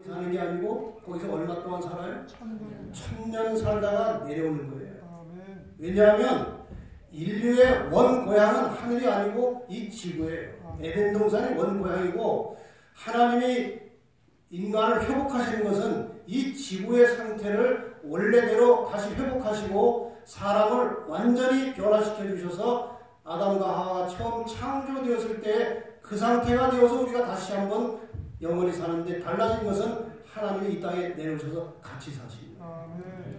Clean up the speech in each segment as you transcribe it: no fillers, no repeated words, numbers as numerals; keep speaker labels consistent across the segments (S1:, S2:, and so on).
S1: 사는 게 아니고 거기서 얼마 동안 살아요? 1000년 살다가 내려오는 거예요. 왜냐하면 인류의 원 고향은 하늘이 아니고 이 지구예요. 에덴 동산이 원 고향이고 하나님이 인간을 회복하시는 것은 이 지구의 상태를 원래대로 다시 회복하시고 사람을 완전히 변화시켜 주셔서 아담과 하와가 처음 창조되었을 때 그 상태가 되어서 우리가 다시 한번 영원히 사는데 달라진 것은 하나님이 이 땅에 내려오셔서 같이 사십니다.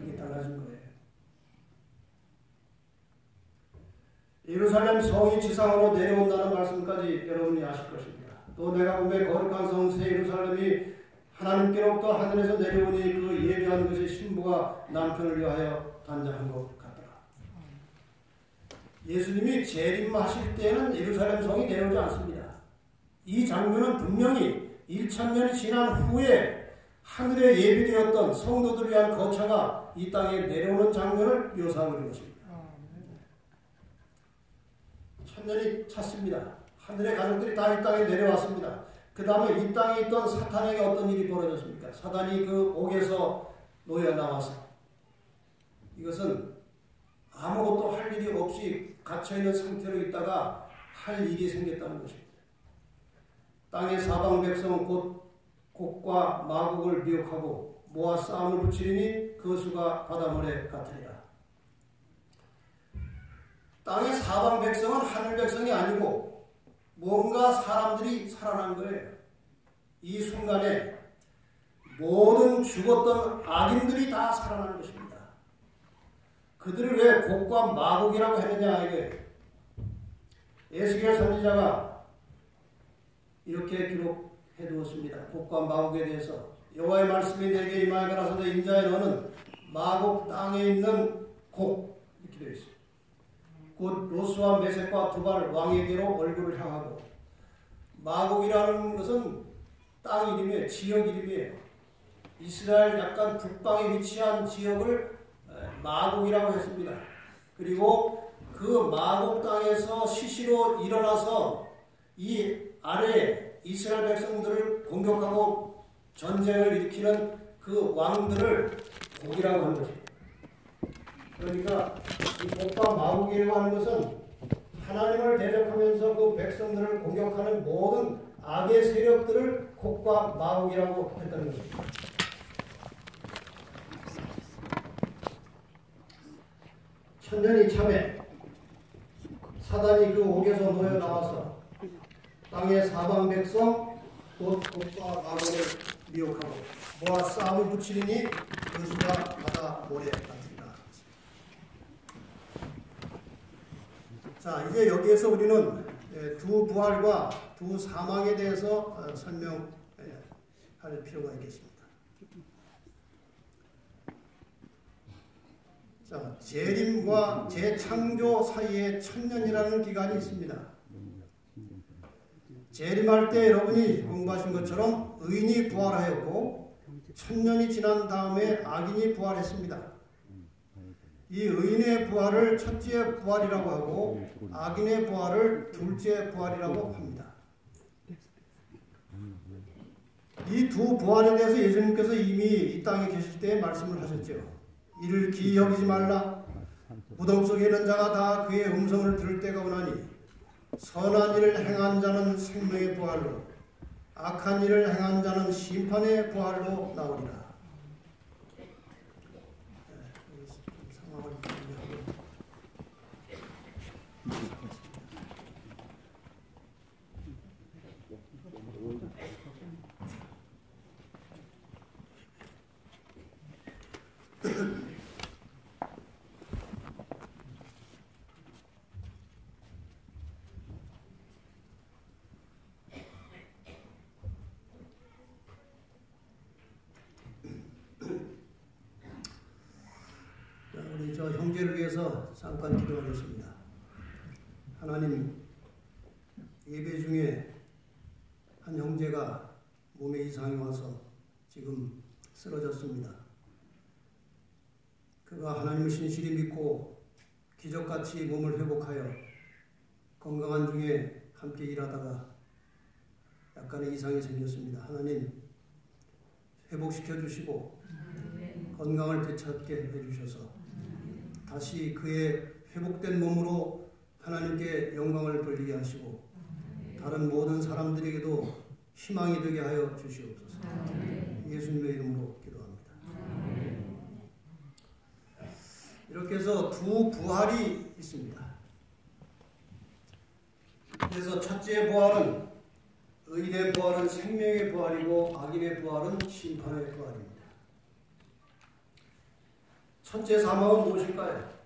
S1: 이게 달라진 거예요. 예루살렘 성이 지상으로 내려온다는 말씀까지 여러분이 아실 것입니다. 또 내가 보매 거룩한 성새 예루살렘이 하나님께로부터 하늘에서 내려오니 그 예배하는 것이 신부가 남편을 위하여 단장한 것 같더라. 예수님이 재림하실 때는 예루살렘 성이 내려오지 않습니다. 이 장면은 분명히 1000년이 지난 후에 하늘에 예비되었던 성도들을 위한 거처가 이 땅에 내려오는 장면을 묘사하고 있는 것입니다. 1000년이 찼습니다. 하늘의 가족들이 다 이 땅에 내려왔습니다. 그 다음에 이 땅에 있던 사탄에게 어떤 일이 벌어졌습니까? 사단이 그 옥에서 놓여 나와서 이것은 아무것도 할 일이 없이 갇혀있는 상태로 있다가 할 일이 생겼다는 것입니다. 땅의 사방 백성 곧 곡과 마곡을 미혹하고 모아 싸움을 붙이리니 그 수가 바닷물에 같으리라. 땅의 사방 백성은 하늘 백성이 아니고 뭔가 사람들이 살아난 거예요. 이 순간에 모든 죽었던 악인들이 다 살아나는 것입니다. 그들을 왜 곡과 마곡이라고 했느냐 이거예요. 에스겔 선지자가 이렇게 기록해 두었습니다. 곡과 마곡에 대해서 여호와의 말씀이 내게 임하여 가라사대 인자의 너는 마곡 땅에 있는 곡 이렇게 되어 있습니다. 곧 로스와 메섹과 두발 왕에게로 얼굴을 향하고 마곡이라는 것은 땅 이름이에요. 지역 이름이에요. 이스라엘 약간 북방에 위치한 지역을 마곡이라고 했습니다. 그리고 그 마곡 땅에서 시시로 일어나서 이 아래에 이스라엘 백성들을 공격하고 전쟁을 일으키는 그 왕들을 곡이라고 하는 것입니다. 그러니까 이 곡과 마곡이라고 하는 것은 하나님을 대적하면서 그 백성들을 공격하는 모든 악의 세력들을 곡과 마곡이라고 했다는 것입니다. 천년이 참에 사단이 그 옥에서 놓여 나와서 땅의 사방 백성 곧 곡과 마곡을 미혹하고 모아 싸움을 붙이리니 그 수가 바다 모래 같으리라. 자, 이제 여기에서 우리는 두 부활과 두 사망에 대해서 설명할 필요가 있겠습니다. 자, 재림과 재창조 사이에 1000년이라는 기간이 있습니다. 재림할 때 여러분이 공부하신 것처럼 의인이 부활하였고 1000년이 지난 다음에 악인이 부활했습니다. 이 의인의 부활을 첫째 부활이라고 하고 악인의 부활을 둘째 부활이라고 합니다. 이 두 부활에 대해서 예수님께서 이미 이 땅에 계실 때 말씀을 하셨죠. 이를 기이 여기지 말라. 무덤 속에 있는 자가 다 그의 음성을 들을 때가 오나니 선한 일을 행한 자는 생명의 부활로 악한 일을 행한 자는 심판의 부활로 나오리라. 우리 저 형제를 위해서 잠깐 기도하겠습니다. 하나님, 예배 중에 한 형제가 몸에 이상이 와서 지금 쓰러졌습니다. 그가 하나님을 신실히 믿고 기적같이 몸을 회복하여 건강한 중에 함께 일하다가 약간의 이상이 생겼습니다. 하나님, 회복시켜 주시고 건강을 되찾게 해주셔서 다시 그의 회복된 몸으로 하나님께 영광을 돌리게 하시고 다른 모든 사람들에게도 희망이 되게 하여 주시옵소서. 예수님의 이름으로 기도합니다. 이렇게 해서 두 부활이 있습니다. 그래서 첫째 부활은 의인의 부활은 생명의 부활이고 악인의 부활은 심판의 부활입니다. 첫째 사망은 무엇일까요?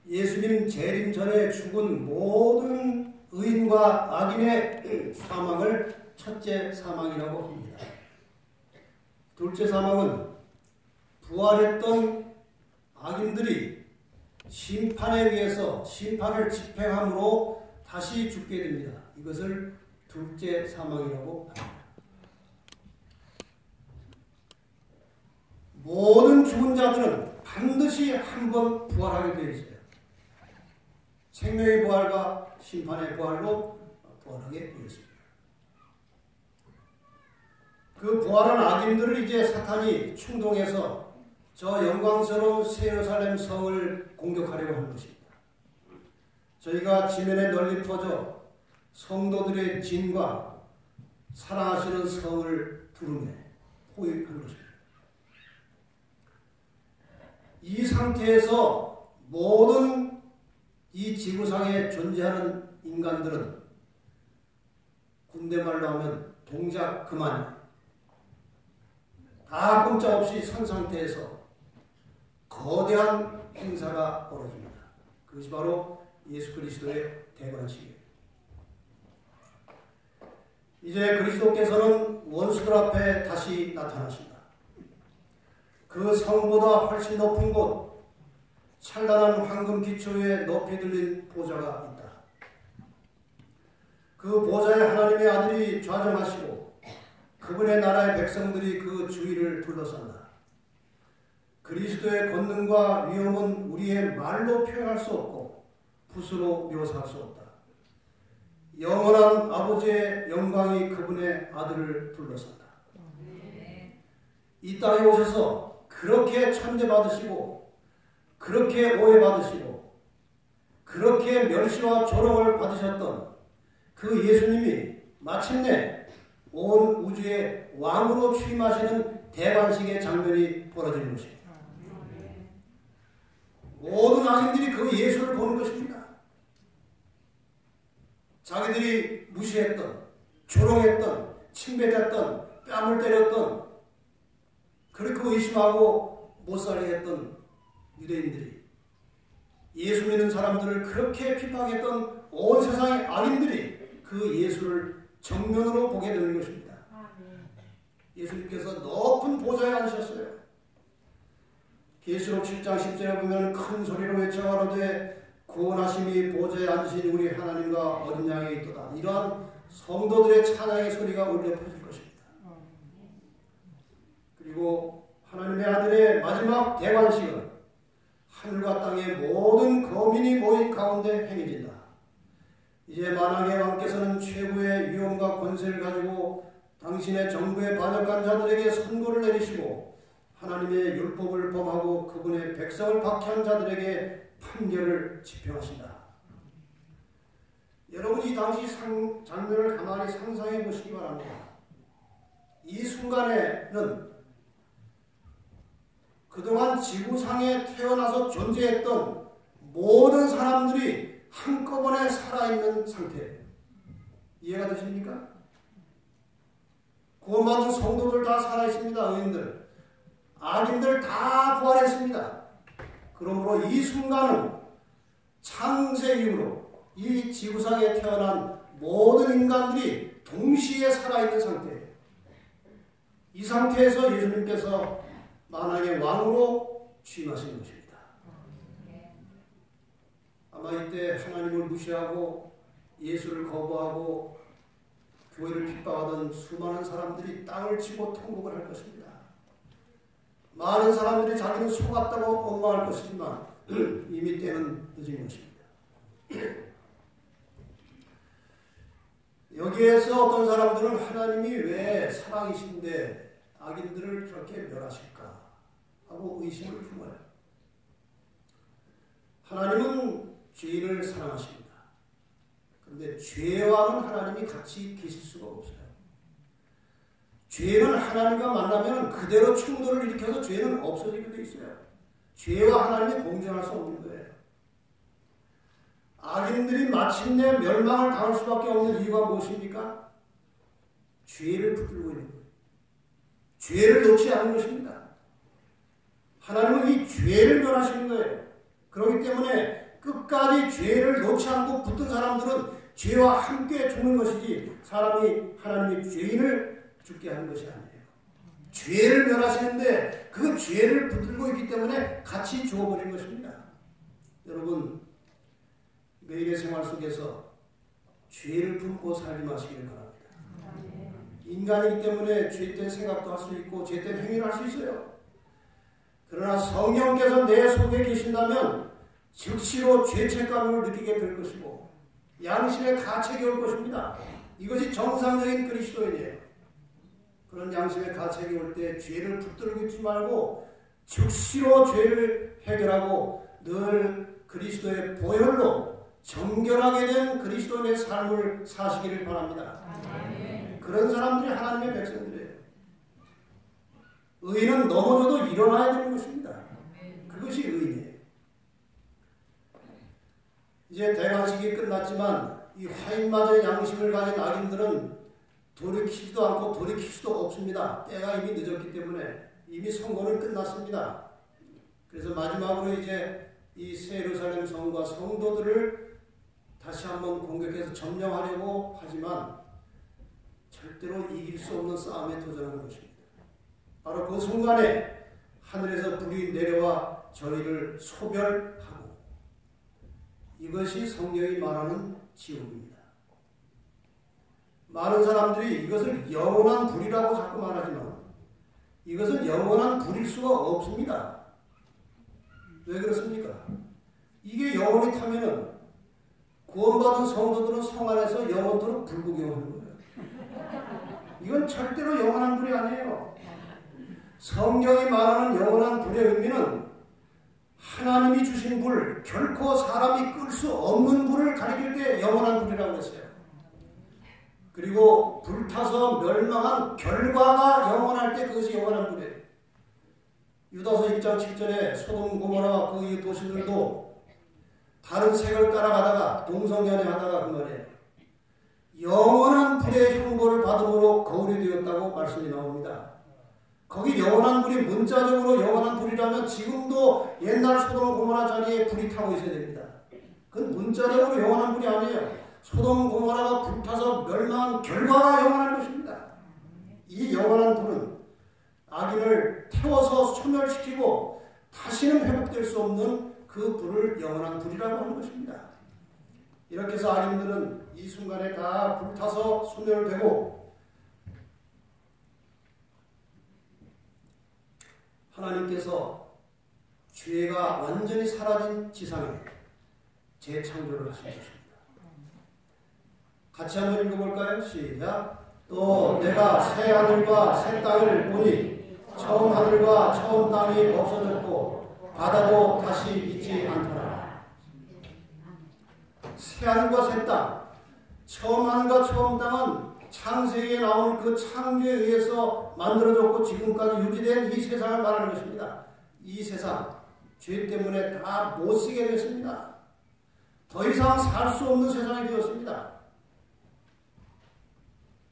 S1: 예수님 재림 전에 죽은 모든 의인과 악인의 사망을 첫째 사망이라고 합니다. 둘째 사망은 부활했던 악인들이 심판에 의해서 심판을 집행함으로 다시 죽게 됩니다. 이것을 둘째 사망이라고 합니다. 모든 죽은 자들은 반드시 한 번 부활하게 되어 있어요. 생명의 부활과 심판의 부활로 부활하게 되어 있습니다. 그 부활한 악인들을 이제 사탄이 충동해서 저 영광스러운 새 예루살렘 성을 공격하려고 하는 것입니다. 저희가 지면에 널리 퍼져 성도들의 진과 사랑하시는 성을 두루매 포위한 것입니다. 이 상태에서 모든 이 지구상에 존재하는 인간들은 군대말로 하면 동작 그만 다 꼼짝없이 선 상태에서 거대한 행사가 벌어집니다. 그것이 바로 예수 그리스도의 대관식이에요. 이제 그리스도께서는 원수들 앞에 다시 나타나신다. 그 성보다 훨씬 높은 곳, 찬란한 황금 기초 위에 높이 들린 보좌가 있다. 그 보좌에 하나님의 아들이 좌정하시고 그분의 나라의 백성들이 그 주위를 둘러싼다. 그리스도의 권능과 위엄은 우리의 말로 표현할 수 없고 붓으로 묘사할 수 없다. 영원한 아버지의 영광이 그분의 아들을 둘러싼다. 이 땅에 오셔서 그렇게 천대받으시고 그렇게 오해받으시고 그렇게 멸시와 조롱을 받으셨던 그 예수님이 마침내 온 우주의 왕으로 취임하시는 대관식의 장면이 벌어지는 것입니다. 모든 악인들이 그 예수를 보는 것입니다. 자기들이 무시했던, 조롱했던, 침뱉었던, 뺨을 때렸던, 그렇게 의심하고 못살게 했던 유대인들이, 예수 믿는 사람들을 그렇게 핍박했던 온 세상의 악인들이 그 예수를 정면으로 보게 되는 것입니다. 예수님께서 높은 보좌에 앉으셨어요. 계시록 7장 10절에 보면 큰 소리로 외쳐 가로되 구원하심이 보좌에 앉으신 우리 하나님과 어린 양에 있도다. 이러한 성도들의 찬양의 소리가 울려 퍼질 것입니다. 그리고 하나님의 아들의 마지막 대관식은 하늘과 땅의 모든 거민이 모인 가운데 행해진다. 이제 만왕의 왕께서는 최고의 위엄과 권세를 가지고 당신의 정부에 반역한 자들에게 선고를 내리시고 하나님의 율법을 범하고 그분의 백성을 박해한 자들에게 판결을 집행하신다. 여러분 이 당시 장면을 가만히 상상해 보시기 바랍니다. 이 순간에는 그동안 지구상에 태어나서 존재했던 모든 사람들이 한꺼번에 살아있는 상태. 이해가 되십니까? 구원받은 성도들 다 살아있습니다. 의인들. 악인들 다 부활했습니다. 그러므로 이 순간은 창세 이후로 이 지구상에 태어난 모든 인간들이 동시에 살아있는 상태예요. 이 상태에서 예수님께서 만왕의 왕으로 취임하신 것입니다. 아마 이때 하나님을 무시하고 예수를 거부하고 교회를 핍박하던 수많은 사람들이 땅을 치고 통곡을 할 것입니다. 많은 사람들이 자기는 속았다고 원망할 것이지만 이미 때는 늦은 것입니다. 여기에서 어떤 사람들은 하나님이 왜 사랑이신데 악인들을 그렇게 멸하실까 하고 의심을 품어요. 하나님은 죄인을 사랑하십니다. 그런데 죄와는 하나님이 같이 계실 수가 없어요. 죄는 하나님과 만나면 그대로 충돌을 일으켜서 죄는 없어지게 돼 있어요. 죄와 하나님이 공존할 수 없는 거예요. 악인들이 마침내 멸망을 당할 수밖에 없는 이유가 무엇입니까? 죄를 붙들고 있는 거예요. 죄를 놓지 않는 것입니다. 하나님은 이 죄를 멸하시는 거예요. 그렇기 때문에 끝까지 죄를 놓지 않고 붙든 사람들은 죄와 함께 죽는 것이지 사람이 하나님의 죄인을 죽게 하는 것이 아니에요. 죄를 멸하시는데 그 죄를 붙들고 있기 때문에 같이 죽어버린 것입니다. 여러분, 매일의 생활 속에서 죄를 품고 살지 마시길 바랍니다. 인간이기 때문에 죄된 생각도 할 수 있고 죄된 행위를 할 수 있어요. 그러나 성령께서 내 속에 계신다면 즉시로 죄책감을 느끼게 될 것이고 양심의 가책이 올 것입니다. 이것이 정상적인 그리스도인이에요. 그런 양심의 가책이 올 때 죄를 붙들고 있지 말고 즉시로 죄를 해결하고 늘 그리스도의 보혈로 정결하게 된 그리스도인의 삶을 사시기를 바랍니다. 그런 사람들이 하나님의 백성들이에요. 의인은 넘어져도 일어나야 되는 것입니다. 그것이 의인이에요. 이제 대관식이 끝났지만 이 화인마저의 양심을 가진 악인들은 돌이키지도 않고 돌이킬 수도 없습니다. 때가 이미 늦었기 때문에 이미 선고는 끝났습니다. 그래서 마지막으로 이제 이 새 예루살렘 성과 성도들을 다시 한번 공격해서 점령하려고 하지만 절대로 이길 수 없는 싸움에 도전하는 것입니다. 바로 그 순간에 하늘에서 불이 내려와 저희를 소멸하고 이것이 성경이 말하는 지옥입니다. 많은 사람들이 이것을 영원한 불이라고 자꾸 말하지만 이것은 영원한 불일 수가 없습니다. 왜 그렇습니까? 이게 영원히 타면은 구원받은 성도들은 성 안에서 영원토록 불구경하는 거예요. 이건 절대로 영원한 불이 아니에요. 성경이 말하는 영원한 불의 의미는 하나님이 주신 불, 결코 사람이 끌 수 없는 불을 가리킬 때 영원한 불이라고 했어요. 그리고 불타서 멸망한 결과가 영원할 때 그것이 영원한 불이에요. 유다서 1장 7절에 소돔 고모라와 그 도시들도 다른 색을 따라가다가 동성연애하다가 그 말이에요. 영원한 불의 형벌을 받음으로 거울이 되었다고 말씀이 나옵니다. 거기 영원한 불이 문자적으로 영원한 불이라면 지금도 옛날 소돔 고모라 자리에 불이 타고 있어야 됩니다. 그건 문자적으로 영원한 불이 아니에요. 소돔 고모라가 불타서 멸망한 결과가 영원한 것입니다. 이 영원한 불은 악인을 태워서 소멸시키고 다시는 회복될 수 없는 그 불을 영원한 불이라고 하는 것입니다. 이렇게 해서 악인들은 이 순간에 다 불타서 소멸되고 하나님께서 죄가 완전히 사라진 지상에 재창조를 하신 것입니다. 같이 한번 읽어볼까요? 시작. 또 내가 새 하늘과 새 땅을 보니 처음 하늘과 처음 땅이 없어졌고 바다도 다시 있지 않더라. 새 하늘과 새 땅, 처음 하늘과 처음 땅은 창세기에 나오는 그 창조에 의해서 만들어졌고 지금까지 유지된 이 세상을 말하는 것입니다. 이 세상, 죄 때문에 다 못쓰게 됐습니다. 더 이상 살 수 없는 세상이 되었습니다.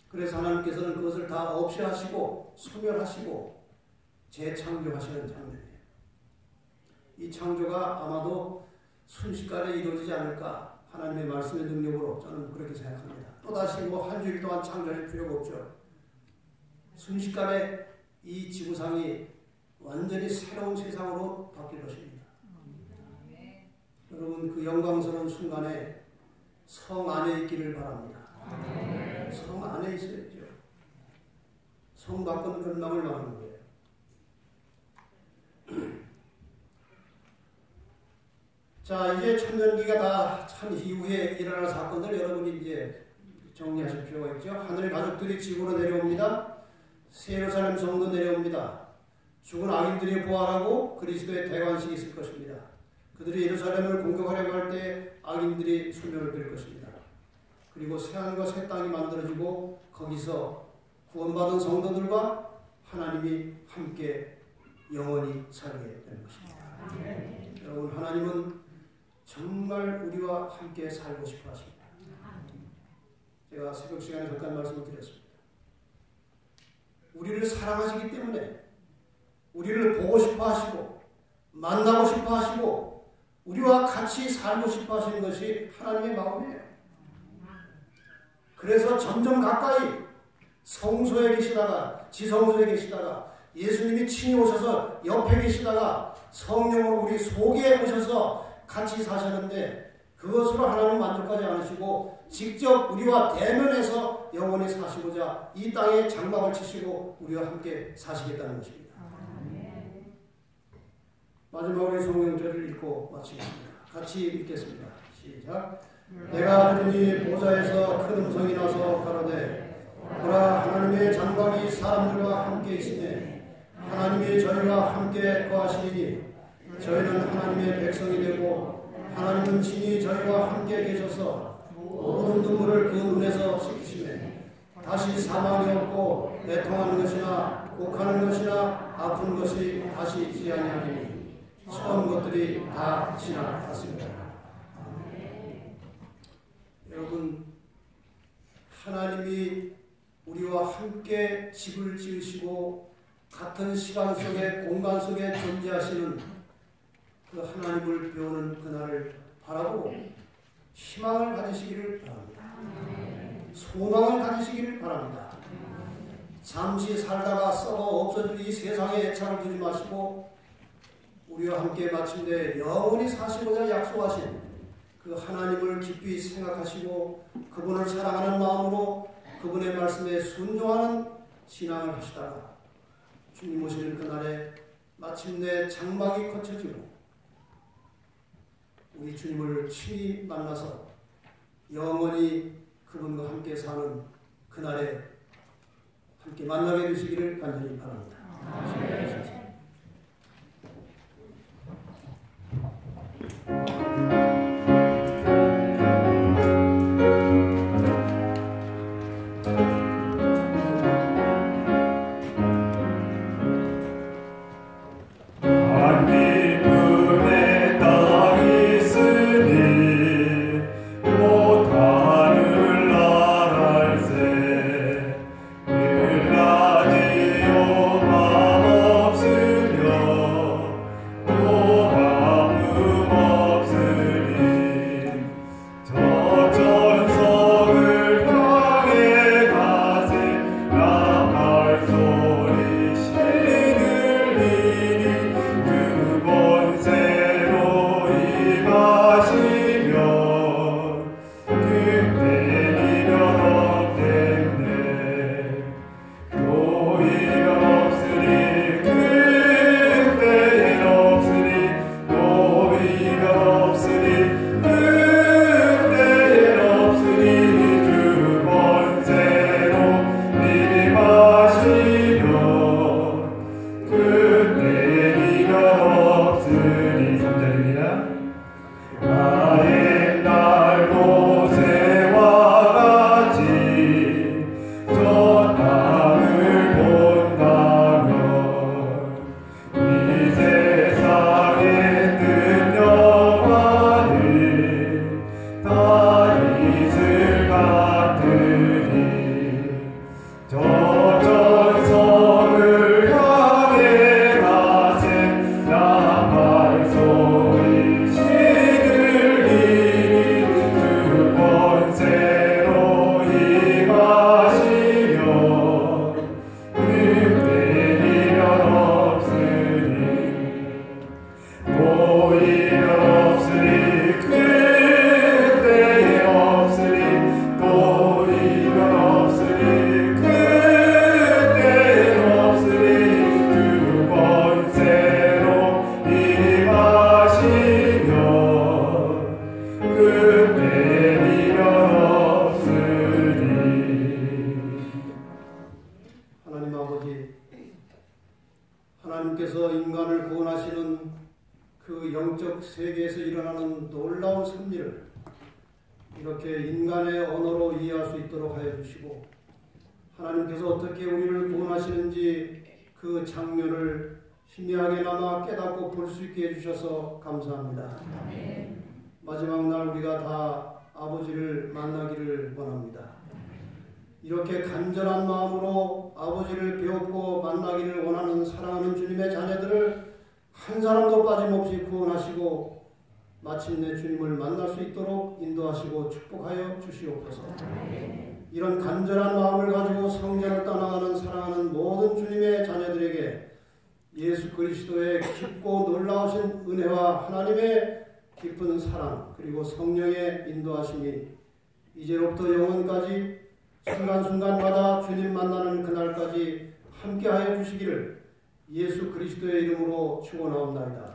S1: 그래서 하나님께서는 그것을 다 없이 하시고 소멸하시고 재창조하시는 장면이에요. 이 창조가 아마도 순식간에 이루어지지 않을까 하나님의 말씀의 능력으로 저는 그렇게 생각합니다. 또다시 한 주일 동안 창조할 필요가 없죠. 순식간에 이 지구상이 완전히 새로운 세상으로 바뀔 것입니다. 여러분 그 영광스러운 순간에 성 안에 있기를 바랍니다. 성 안에 있어야죠. 성 밖은 멸망을 말하는 거예요. 자, 이제 천년기가 다 참 이후에 일어날 사건들 여러분이 이제 정리하실 필요가 있죠. 하늘 가족들이 지구로 내려옵니다. 새 예루살렘 성도 내려옵니다. 죽은 악인들이 부활하고 그리스도의 대관식이 있을 것입니다. 그들이 예루살렘을 공격하려고 할 때 악인들이 소멸을 빌 것입니다. 그리고 새하늘과 새 땅이 만들어지고 거기서 구원받은 성도들과 하나님이 함께 영원히 살게 되는 것입니다. 여러분, 하나님은 정말 우리와 함께 살고 싶어 하십니다. 제가 새벽 시간에 잠깐 말씀을 드렸습니다. 우리를 사랑하시기 때문에 우리를 보고 싶어 하시고 만나고 싶어 하시고 우리와 같이 살고 싶어 하시는 것이 하나님의 마음이에요. 그래서 점점 가까이 성소에 계시다가 지성소에 계시다가 예수님이 친히 오셔서 옆에 계시다가 성령으로 우리 속에 오셔서 같이 사셨는데 그것으로 하나님 만족하지 않으시고 직접 우리와 대면해서 영원히 사시고자 이 땅에 장막을 치시고 우리와 함께 사시겠다는 것입니다. 마지막으로 성경절을 읽고 마치겠습니다. 같이 읽겠습니다. 시작. 내가 들으니 보좌에서 큰 음성이 나서 가로되 보라, 하나님의 장막이 사람들과 함께 있으며 하나님이 저희와 함께 거하시리니 저희는 하나님의 백성이 되고 하나님은 친히 저희와 함께 계셔서 모든 눈물을 그 눈에서 씻기시매 다시 사망이 없고 애통하는 것이나 곡하는 것이나 아픈 것이 다시 있지 아니하리니 처음 것들이 다 지나갔습니다. 여러분, 하나님이 우리와 함께 집을 지으시고 같은 시간 속에 공간 속에 존재하시는 그 하나님을 배우는 그날을 바라보고 희망을 가지시기를 바랍니다. 소망을 가지시기를 바랍니다. 잠시 살다가 썩어 없어질 이 세상에 애착을 두지 마시고 우리와 함께 마침내 영원히 사시고자 약속하신 그 하나님을 깊이 생각하시고 그분을 사랑하는 마음으로 그분의 말씀에 순종하는 신앙을 하시다가 주님 오시는 그날에 마침내 장막이 거쳐지고 우리 주님을 친히 만나서 영원히 그분과 함께 사는 그날에 함께 만나게 되시기를 간절히 바랍니다.
S2: 없으
S1: 하나님께서 인간을 구원하시는 그 영적 세계에서 일어나는 놀라운 섭리를 이렇게 인간의 언어로 이해할 수 있도록 하여 주시고, 하나님께서 어떻게 우리를 구원하시는지 그 장면을 희미하게나마 깨닫고 볼 수 있게 해주셔서 감사합니다. 마지막 날 우리가 다 아버지를 만나기를 원합니다. 이렇게 간절한 마음으로 아버지를 배웠고 만나기를 원하는 사랑하는 주님의 자녀들을 한 사람도 빠짐없이 구원하시고 마침내 주님을 만날 수 있도록 인도하시고 축복하여 주시옵소서. 이런 간절한 마음을 가지고 성전을 떠나가는 사랑하는 모든 주님의 자녀들에게 예수 그리스도의 깊고 놀라우신 은혜와 하나님의 깊은 사랑 그리고 성령의 인도하심이 이제로부터 영원까지 순간순간마다 주님 만나는 그날까지 함께하여 주시기를 예수 그리스도의 이름으로 축원하옵나이다.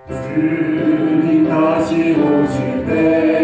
S2: 주님 다시 오실 때